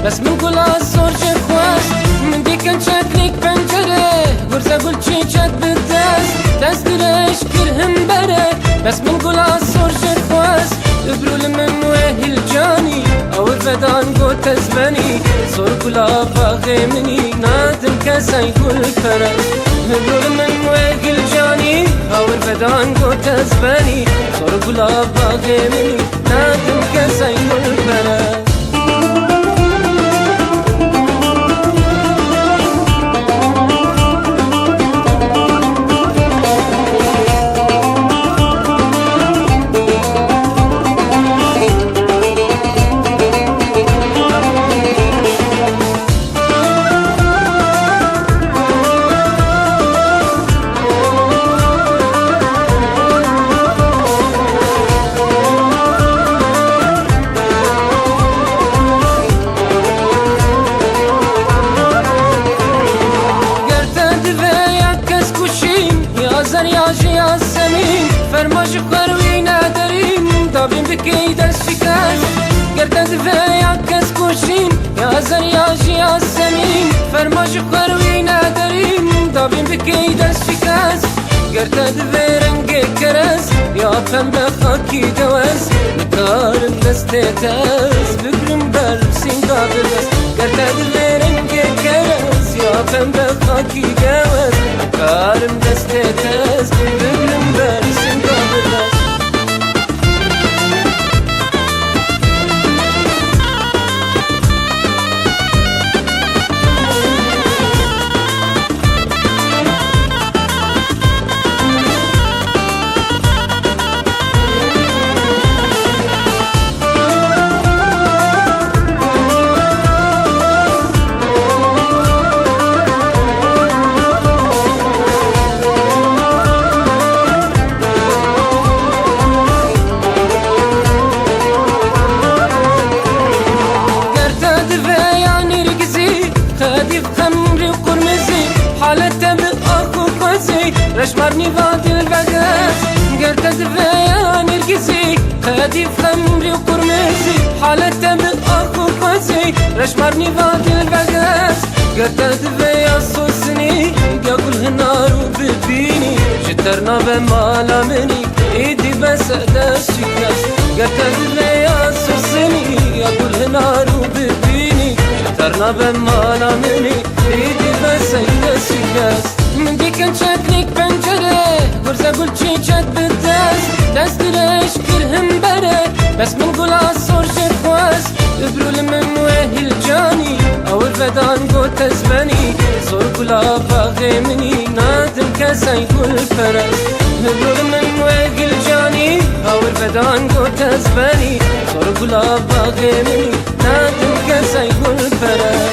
بس من قول الصور جخواس من دي كان شكلك بنجرة غرزة قول تشيشات بالداس داس دريش كرهم برة بس من قول الصور جخواس ابرول من وهي الجاني او الفدان قول تزبني صور قولا باغي مني نادم كاسا يقول فرس ابرول من وهي الجاني او الفدان قول تزبني صور قولا باغي مني نادم كاسا يقول فرس يا سمين فرماش خروي نادرين طابين بكي دشكاش قردت فيا كسكوشين يا زرياج يا سمين فرماش خروي نادرين طابين بكي دشكاش قردت في رنگ كرس يا پنبه خاکی دوز نکارم دستتاز بگرم برسین دابرس قردت في رنگ كرس يا پنبه خاکی دوز نکارم دستتاز بگرم برسین دابرس رشمرني فادي البقاس قرتت فيا نرقزي خدي في خمري وقرمزي حالته بالأخو قاسي رشمرني فادي البقاس قرتت فيا صوصني قبل هنار وببيني شترنا بمالا مني ايدي بس اداس شكاس قرتت فيا صوصني قبل هنار وببيني شترنا بمالا مني ايدي بس اداس شكاس من دي كان شكلك بنجرة غرزة قول تشيشات بالداس داس دريش كرهم برة بس من قول الصور جخواس ابرول من وهي الجاني او الفدان قول تزبني صور قولا باغي مني نادم كاسا يقول فرس ابرول من وهي الجاني او الفدان قول تزبني صور قولا باغي مني نادم